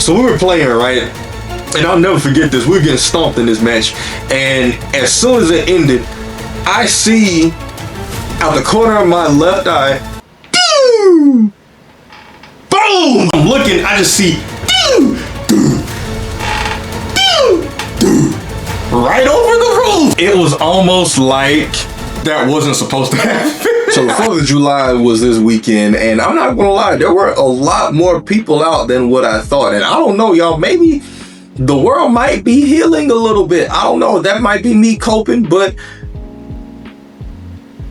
So we were playing, right? And I'll never forget this. We were getting stomped in this match. And as soon as it ended, I see out the corner of my left eye, boom! I'm looking, I just see right over the roof. It was almost like that wasn't supposed to happen. So the 4th of July was this weekend, and I'm not gonna lie, there were a lot more people out than what I thought. And I don't know, y'all, maybe the world might be healing a little bit. I don't know, that might be me coping, but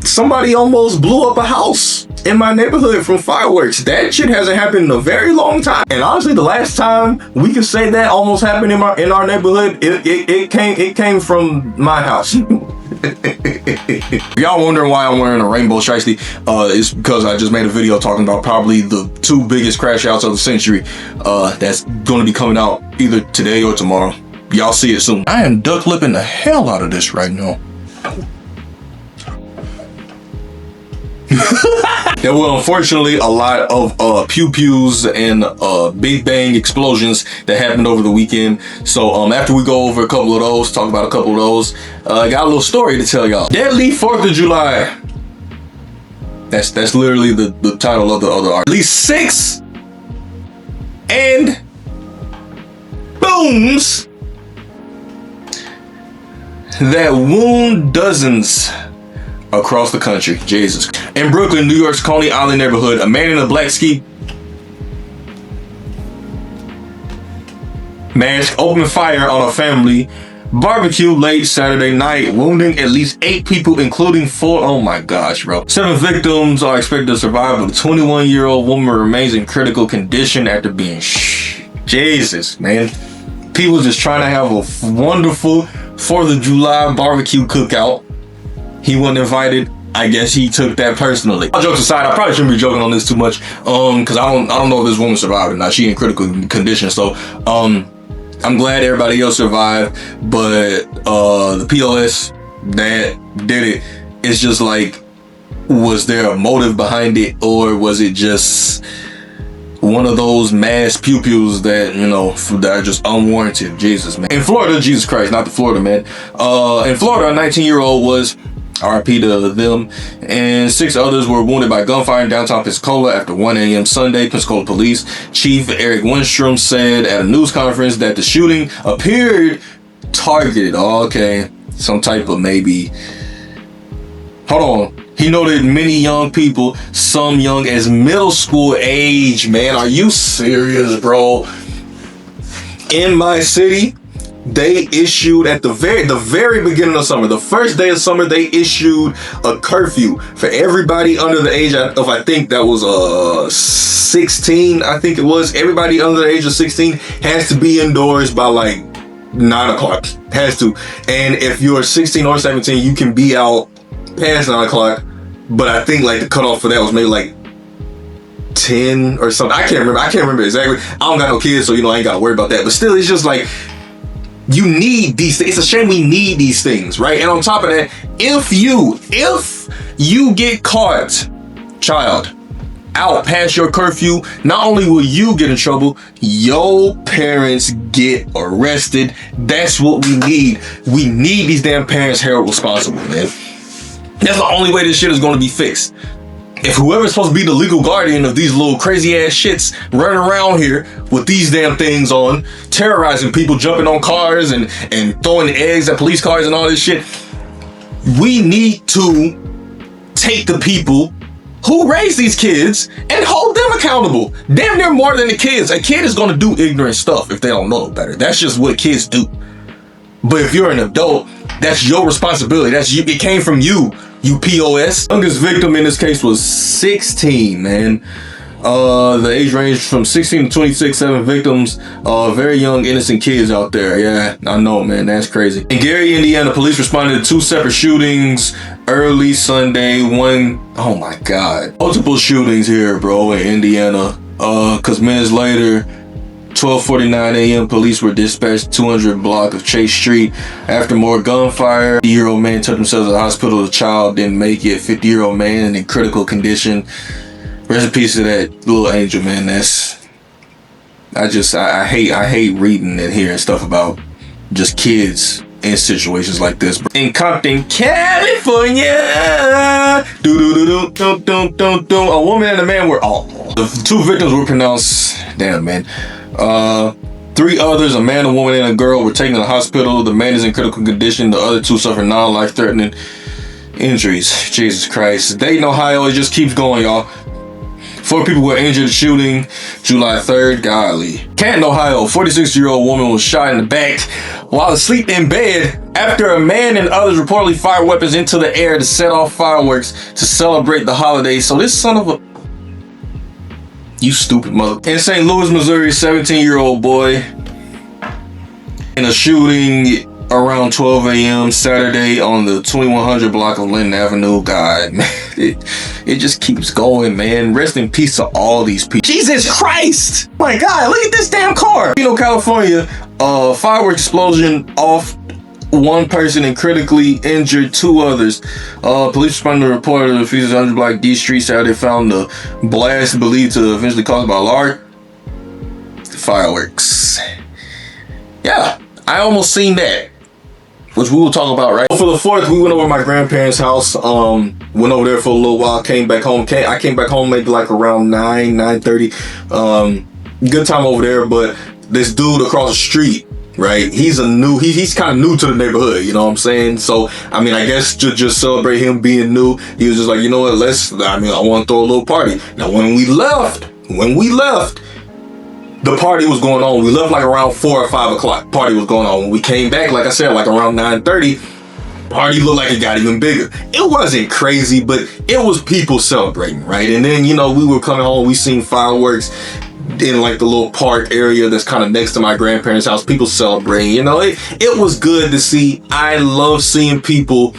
somebody almost blew up a house in my neighborhood from fireworks. That shit hasn't happened in a very long time. And honestly, the last time we could say that almost happened in our neighborhood, it came from my house. Y'all wondering why I'm wearing a rainbow shiesty? It's because I just made a video talking about probably the 2 biggest crash outs of the century. That's going to be coming out either today or tomorrow. Y'all see it soon. I am duck lipping the hell out of this right now. There were unfortunately a lot of pew-pews and big bang explosions that happened over the weekend. So after we go over a couple of those, talk about a couple of those, I got a little story to tell y'all. Deadly 4th of July. That's literally the title of the other art. At least 6 and booms that wound dozens across the country. Jesus. In Brooklyn, New York's Coney Island neighborhood, a man in a black ski mask opened fire on a family barbecue late Saturday night, wounding at least 8 people, including 4. Oh my gosh, bro. 7 victims are expected to survive, but a 21-year-old woman remains in critical condition after being Jesus, man. People just trying to have a wonderful 4th of July barbecue cookout. He wasn't invited. I guess he took that personally. All jokes aside, I probably shouldn't be joking on this too much, because I don't know if this woman survived or not. She in critical condition, so I'm glad everybody else survived. But the POS that did it, it's just like, was there a motive behind it, or was it just one of those mass pew-pews that, you know, that are just unwarranted? Jesus, man. In Florida, Jesus Christ, not the Florida, man. In Florida, a 19-year-old was RIP to them, and 6 others were wounded by gunfire in downtown Pensacola after 1 a.m. Sunday. Pensacola Police Chief Eric Winstrom said at a news conference that the shooting appeared targeted. Okay, some type of maybe. Hold on. He noted many young people, some young as middle school age. Man, are you serious, bro? In my city, they issued at the very beginning of summer, the first day of summer, they issued a curfew for everybody under the age of, I think that was 16. I think it was. Everybody under the age of 16 has to be indoors by like 9 o'clock. Has to. And if you're 16 or 17, you can be out past 9 o'clock. But I think like the cutoff for that was maybe like 10 or something. I can't remember exactly. I don't got no kids, so you know I ain't got to worry about that. But still, it's just like, you need these things. It's a shame we need these things, right? And on top of that, if you get caught, child, out past your curfew, not only will you get in trouble, your parents get arrested. That's what we need. We need these damn parents held responsible, man. That's the only way this shit is going to be fixed. If whoever's supposed to be the legal guardian of these little crazy ass shits running around here with these damn things on, terrorizing people, jumping on cars and throwing eggs at police cars and all this shit, we need to take the people who raise these kids and hold them accountable. Damn near more than the kids. A kid is going to do ignorant stuff if they don't know better. That's just what kids do. But if you're an adult, that's your responsibility. That's you. It came from you. You POS. Youngest victim in this case was 16, man. The age range from 16 to 26, 7 victims, very young, innocent kids out there. Yeah, I know, man, that's crazy. In Gary, Indiana, police responded to 2 separate shootings early Sunday. Oh my God. Multiple shootings here, bro, in Indiana. Cause minutes later, 12:49 a.m. police were dispatched 200 block of Chase Street after more gunfire. 50-year-old man took themselves to the hospital. The child didn't make it. 50-year-old man in critical condition. Rest in peace to that little angel, man. I hate reading and hearing stuff about just kids in situations like this. In Compton, California, a woman and a man were the 2 victims were pronounced, damn man, 3 others, a man, a woman, and a girl, were taken to the hospital. The man is in critical condition. The other 2 suffer non-life-threatening injuries. Jesus Christ. Dayton, Ohio, it just keeps going, y'all. 4 people were injured in the shooting July 3rd. Golly. Canton, Ohio, 46-year-old woman was shot in the back while asleep in bed after a man and others reportedly fired weapons into the air to set off fireworks to celebrate the holiday. So this son of a... You stupid mother. In St. Louis, Missouri, 17-year-old boy in a shooting around 12 a.m. Saturday on the 2100 block of Linton Avenue. God, man, it just keeps going, man. Rest in peace to all these people. Jesus Christ! My God, look at this damn car. California, fireworks explosion off 1 person and critically injured 2 others. Police responded to a report of the 100 block D Street Saturday found the blast believed to eventually caused by large fireworks. Yeah, I almost seen that, which we will talk about, right? For the 4th, we went over to my grandparents' house. Went over there for a little while. Came back home. I came back home maybe like around 9:30. Good time over there. But this dude across the street, right? He's kind of new to the neighborhood. You know what I'm saying? So I mean, I guess to just celebrate him being new, he was just like, you know what? I want to throw a little party. Now, when we left. The party was going on. We left like around 4 or 5 o'clock. Party was going on. When we came back, like I said, like around 9:30, party looked like it got even bigger. It wasn't crazy, but it was people celebrating, right? And then, we were coming home. We seen fireworks in like the little park area that's kind of next to my grandparents' house. People celebrating, it was good to see. I love seeing people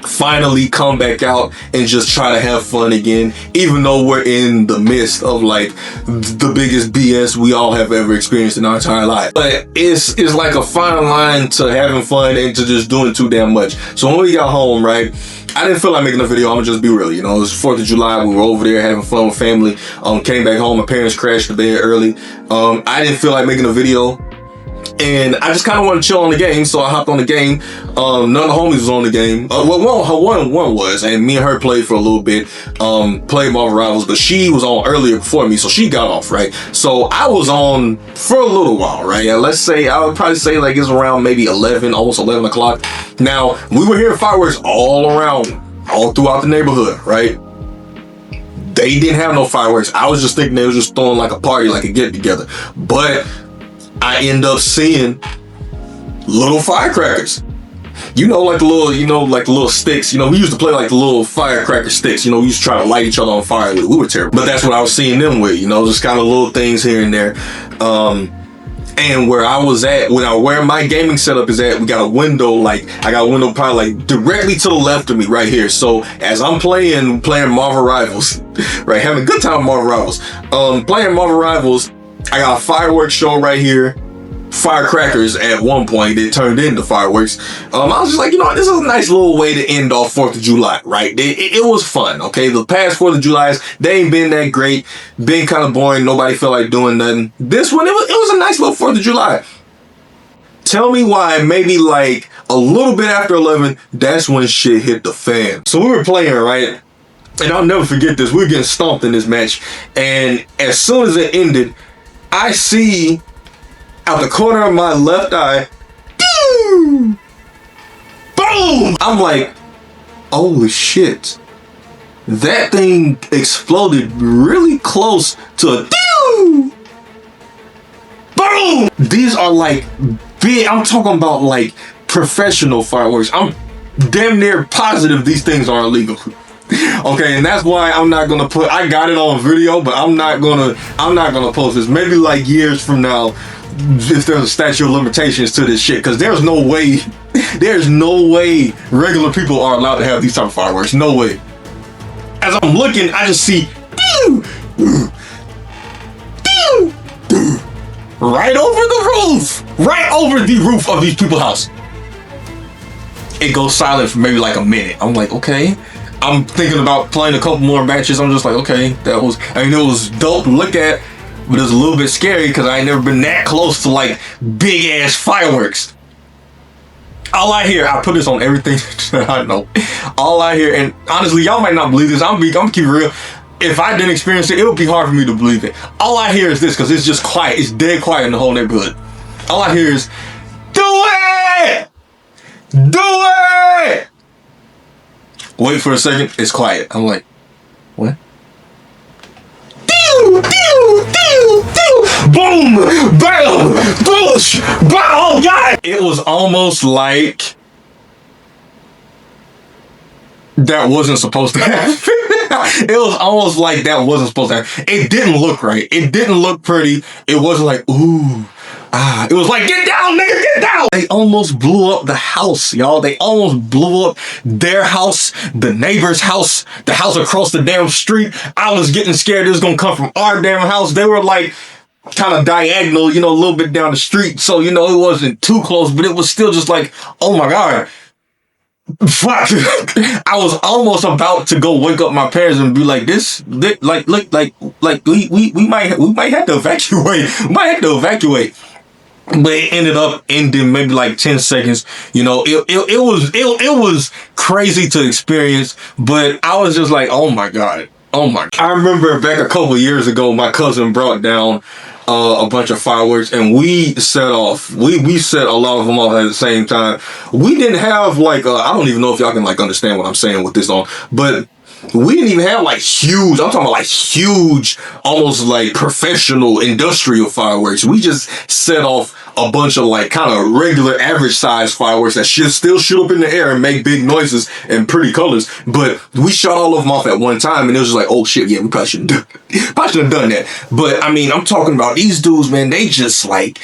finally come back out and just try to have fun again, even though we're in the midst of like the biggest BS we all have ever experienced in our entire life. But it's like a fine line to having fun and to just doing too damn much. So when we got home, right, I didn't feel like making a video. I'm gonna just be real. It was 4th of July. We were over there having fun with family. Came back home. My parents crashed the bed early. I didn't feel like making a video. And I just kind of wanted to chill on the game, so I hopped on the game. None of the homies was on the game. One was, and me and her played for a little bit. Played Marvel Rivals, but she was on earlier before me, so she got off, right? So I was on for a little while, right? And let's say, I would probably say like it's around maybe 11, almost 11 o'clock. Now, we were hearing fireworks all throughout the neighborhood, right? They didn't have no fireworks. I was just thinking they was just throwing like a party, like a get together. But I end up seeing little firecrackers. Like the little sticks. We used to play like the little firecracker sticks. We used to try to light each other on fire with. We were terrible. But that's what I was seeing them with, just kind of little things here and there. And where I was at, where my gaming setup is at, we got a window, I got a window probably like directly to the left of me right here. So as I'm playing Marvel Rivals, right, having a good time with Marvel Rivals, playing Marvel Rivals, I got a fireworks show right here. Firecrackers at one point, it turned into fireworks. I was just like, this is a nice little way to end off 4th of July, right? It was fun, okay? The past 4th of Julys, they ain't been that great. Been kind of boring. Nobody felt like doing nothing. This one, it was a nice little 4th of July. Tell me why maybe like a little bit after 11, that's when shit hit the fan. So we were playing, right? And I'll never forget this. We were getting stomped in this match. And as soon as it ended, I see out the corner of my left eye, boom! I'm like, oh shit. That thing exploded really close to a boom! These are like big, I'm talking about like professional fireworks. I'm damn near positive these things are illegal. Okay, and that's why I'm not gonna I got it on video, but I'm not gonna post this. Maybe like years from now, if there's a statute of limitations to this shit, because there's no way regular people are allowed to have these type of fireworks. No way. As I'm looking, I just see right over the roof of these people's house. It goes silent for maybe like a minute. I'm like, okay. I'm thinking about playing a couple more matches. I'm just like, okay, it was dope to look at. but it's a little bit scary because I ain't never been that close to like big ass fireworks. All I hear, I put this on everything I know. All I hear, and honestly, y'all might not believe this. I'm keep it real. If I didn't experience it, it would be hard for me to believe it. All I hear is this, because it's just quiet. It's dead quiet in the whole neighborhood. All I hear is, do it! Do it! Wait for a second, it's quiet. I'm like, what? Boom! Bam! Boosh! Bam! Oh God! It was almost like that wasn't supposed to happen. It was almost like that wasn't supposed to happen. It didn't look right. It didn't look pretty. It wasn't like, ooh. It was like, get down, nigga, get down! They almost blew up the house, y'all. They almost blew up their house, the neighbor's house, the house across the damn street. I was getting scared it was gonna come from our damn house. They were like kind of diagonal, you know, a little bit down the street. So, you know, it wasn't too close, but it was still just like, oh my God. Fuck. I was almost about to go wake up my parents and be like, we might have to evacuate. We might have to evacuate. But it ended up ending maybe like 10 seconds. You know, it was crazy to experience, but I was just like, oh my God. Oh my God. I remember back a couple years ago, my cousin brought down a bunch of fireworks and we set off. We set a lot of them off at the same time. We didn't have like, I don't even know if y'all can like understand what I'm saying with this on, but we didn't even have like huge, I'm talking about like huge, almost like professional industrial fireworks. We just set off a bunch of like kind of regular average size fireworks that should still shoot up in the air and make big noises and pretty colors. But we shot all of them off at one time and it was just like, oh shit, yeah, we probably shouldn't have done that. But I mean, I'm talking about these dudes, man, they just like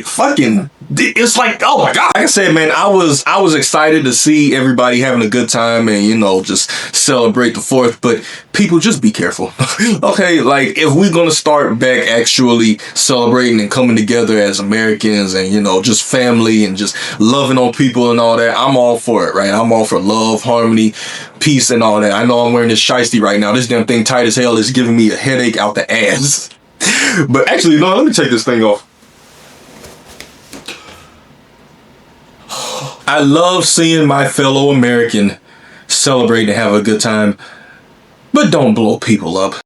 fucking, it's like, oh my God. Like I said, man, I was excited to see everybody having a good time and, you know, just celebrate the 4th, but people just be careful. Okay, like if we're gonna start back actually celebrating and coming together as Americans and, you know, just family and just loving on people and all that, I'm all for it, right? I'm all for love, harmony, peace and all that. I know I'm wearing this shiesty right now. This damn thing tight as hell is giving me a headache out the ass. But actually, no, let me take this thing off. I love seeing my fellow American celebrate and have a good time, but don't blow people up.